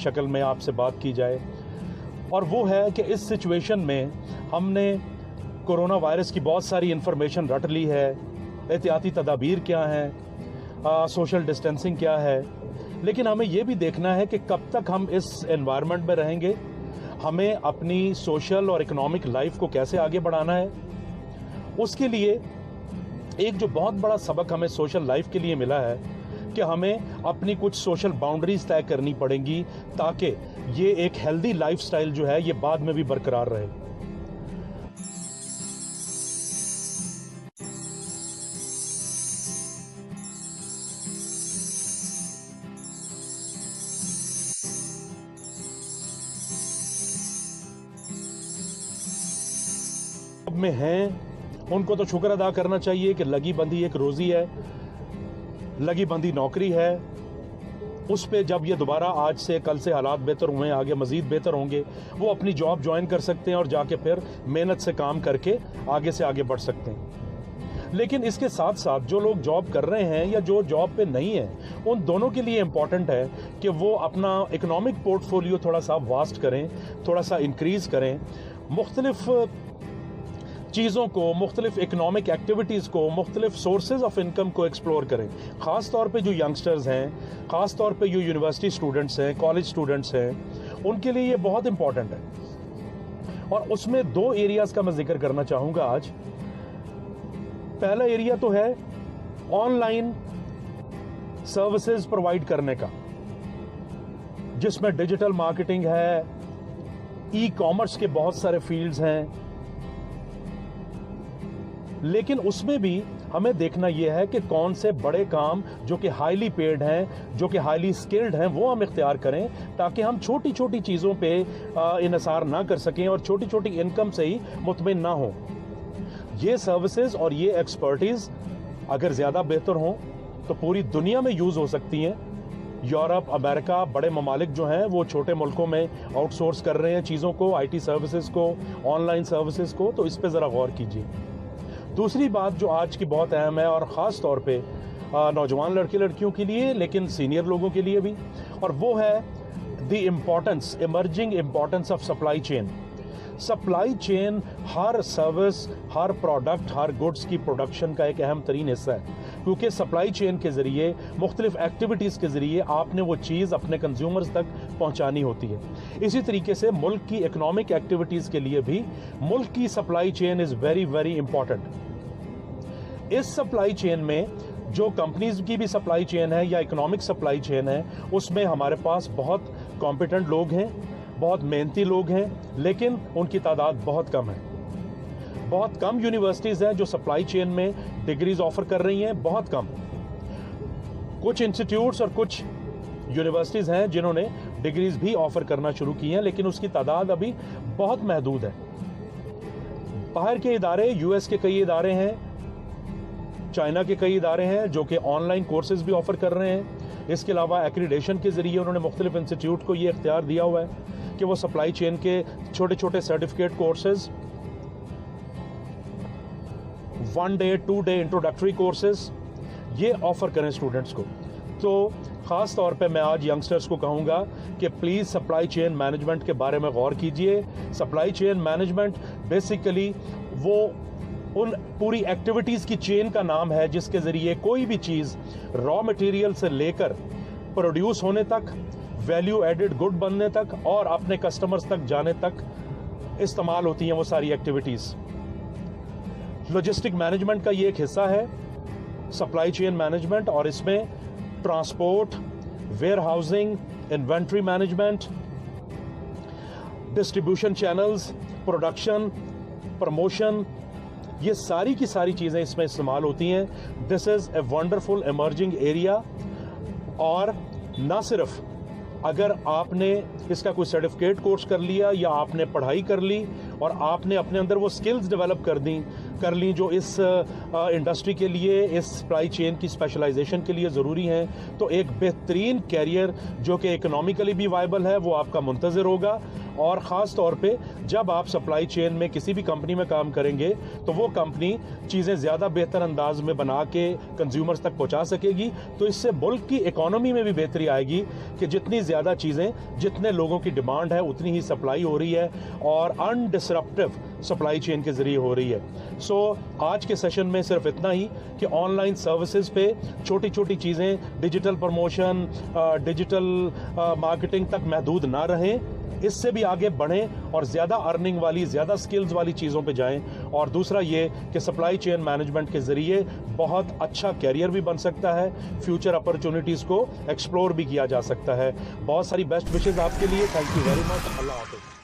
शक्ल में आपसे बात की जाए, और वो है कि इस सिचुएशन में हमने कोरोना वायरस की बहुत सारी इन्फॉर्मेशन रट ली है, एहतियाती तदाबीर क्या हैं, सोशल डिस्टेंसिंग क्या है, लेकिन हमें ये भी देखना है कि कब तक हम इस एनवायरनमेंट में रहेंगे, हमें अपनी सोशल और इकोनॉमिक लाइफ को कैसे आगे बढ़ाना है। उसके लिए एक जो बहुत बड़ा सबक हमें सोशल लाइफ के लिए मिला है कि हमें अपनी कुछ सोशल बाउंड्रीज तय करनी पड़ेंगी ताकि ये एक हेल्दी लाइफस्टाइल जो है ये बाद में भी बरकरार रहे। में हैं उनको तो शुक्र अदा करना चाहिए कि लगी बंदी एक रोजी है, लगी बंदी नौकरी है। उस पे जब ये दोबारा आज से कल से हालात बेहतर हुए, आगे मजीद बेहतर होंगे, वो अपनी जॉब ज्वाइन कर सकते हैं और जाके फिर मेहनत से काम करके आगे से आगे बढ़ सकते हैं। लेकिन इसके साथ साथ जो लोग जॉब कर रहे हैं या जो जॉब पे नहीं है, उन दोनों के लिए इम्पॉर्टेंट है कि वो अपना इकोनॉमिक पोर्टफोलियो थोड़ा सा वास्ट करें, थोड़ा सा इंक्रीज़ करें, मुख्तलिफ चीज़ों को, मुख्तलिफ इकनॉमिक एक्टिविटीज़ को, मुख्तलिफ सोर्सेज ऑफ इनकम को एक्सप्लोर करें। ख़ास तौर पे जो यंगस्टर्स हैं, ख़ास तौर पे जो यूनिवर्सिटी स्टूडेंट्स हैं, कॉलेज स्टूडेंट्स हैं, उनके लिए ये बहुत इंपॉर्टेंट है। और उसमें दो एरियाज़ का मैं जिक्र करना चाहूँगा आज। पहला एरिया तो है ऑनलाइन सर्विसेज प्रोवाइड करने का, जिसमें डिजिटल मार्केटिंग है, ई कॉमर्स के बहुत सारे फील्ड्स हैं। लेकिन उसमें भी हमें देखना यह है कि कौन से बड़े काम जो कि हाईली पेड हैं, जो कि हाईली स्किल्ड हैं, वो हम इख्तियार करें ताकि हम छोटी छोटी चीज़ों पे इन्हिसार ना कर सकें और छोटी छोटी इनकम से ही मुतमिन ना हों। ये सर्विसेज और ये एक्सपर्टीज़ अगर ज़्यादा बेहतर हों तो पूरी दुनिया में यूज़ हो सकती हैं। यूरोप, अमेरिका, बड़े ममालिक जो हैं वो छोटे मुल्कों में आउटसोर्स कर रहे हैं चीज़ों को, आईटी सर्विसेज को, ऑनलाइन सर्विसेज को, तो इस पर ज़रा गौर कीजिए। दूसरी बात जो आज की बहुत अहम है और ख़ास तौर पे नौजवान लड़के लड़कियों के लिए, लेकिन सीनियर लोगों के लिए भी, और वो है the importance, emerging importance of supply chain. Supply chain her service, her product, her goods की प्रोडक्शन का एक अहम तरीन हिस्सा है, क्योंकि सप्लाई चेन के ज़रिए, मुख्तलिफ एक्टिविटीज़ के ज़रिए आपने वो चीज़ अपने कंज्यूमर्स तक पहुंचानी होती है। इसी तरीके से मुल्क की इकोनॉमिक एक्टिविटीज़ के लिए भी मुल्क की supply chain is very very important. इस सप्लाई चेन में जो कंपनीज की भी सप्लाई चेन है या इकोनॉमिक सप्लाई चेन है, उसमें हमारे पास बहुत कॉम्पिटेंट लोग हैं, बहुत मेहनती लोग हैं, लेकिन उनकी तादाद बहुत कम है। बहुत कम यूनिवर्सिटीज़ हैं जो सप्लाई चेन में डिग्रीज ऑफर कर रही हैं, बहुत कम। कुछ इंस्टीट्यूट्स और कुछ यूनिवर्सिटीज़ हैं जिन्होंने डिग्रीज भी ऑफर करना शुरू की हैं, लेकिन उसकी तादाद अभी बहुत महदूद है। बाहर के इदारे, यूएस के कई इदारे हैं, चाइना के कई इदारे हैं जो कि ऑनलाइन कोर्सेज भी ऑफर कर रहे हैं। इसके अलावा एक्रीडेशन के ज़रिए उन्होंने मुख्तलिफ इंस्टीट्यूट को ये इख्तियार दिया हुआ है कि वो सप्लाई चेन के छोटे छोटे certificate courses, 1 day 2 day introductory courses, ये ऑफ़र करें स्टूडेंट्स को। तो ख़ास तौर पे मैं आज यंगस्टर्स को कहूँगा कि प्लीज़ सप्लाई चेन मैनेजमेंट के बारे में गौर कीजिए। सप्लाई चेन मैनेजमेंट बेसिकली वो उन पूरी एक्टिविटीज़ की चेन का नाम है जिसके ज़रिए कोई भी चीज़ रॉ मटेरियल से लेकर प्रोड्यूस होने तक, वैल्यू एडेड गुड बनने तक और अपने कस्टमर्स तक जाने तक इस्तेमाल होती हैं वो सारी एक्टिविटीज़। लॉजिस्टिक मैनेजमेंट का ये एक हिस्सा है सप्लाई चेन मैनेजमेंट, और इसमें transport, warehousing, inventory management, distribution channels, production, promotion, ये सारी की सारी चीज़ें इसमें इस्तेमाल होती हैं। This is a wonderful emerging area. और ना सिर्फ अगर आपने इसका कोई सर्टिफिकेट कोर्स कर लिया या आपने पढ़ाई कर ली और आपने अपने अंदर वो स्किल्स डेवलप कर दी कर ली जो इस इंडस्ट्री के लिए, इस सप्लाई चेन की स्पेशलाइजेशन के लिए ज़रूरी हैं, तो एक बेहतरीन कैरियर जो कि इकोनॉमिकली भी वायबल है वो आपका मुंतज़र होगा। और ख़ास तौर पे जब आप सप्लाई चेन में किसी भी कंपनी में काम करेंगे तो वो कंपनी चीज़ें ज़्यादा बेहतर अंदाज में बना के कंज्यूमर्स तक पहुंचा सकेगी, तो इससे मुल्क की इकोनॉमी में भी बेहतरी आएगी कि जितनी ज़्यादा चीज़ें, जितने लोगों की डिमांड है उतनी ही सप्लाई हो रही है और अनडिसरप्टिव सप्लाई चेन के ज़रिए हो रही है। सो आज के सेशन में सिर्फ इतना ही कि ऑनलाइन सर्विसेज पे छोटी छोटी चीज़ें, डिजिटल प्रमोशन, डिजिटल मार्केटिंग तक महदूद ना रहें, इससे भी आगे बढ़ें और ज़्यादा अर्निंग वाली, ज़्यादा स्किल्स वाली चीज़ों पे जाएं। और दूसरा ये कि सप्लाई चेन मैनेजमेंट के ज़रिए बहुत अच्छा कैरियर भी बन सकता है, फ्यूचर अपॉर्चुनिटीज़ को एक्सप्लोर भी किया जा सकता है। बहुत सारी बेस्ट विशेज़ आपके लिए। Thank you very much. अल्लाह हाफ़िज़।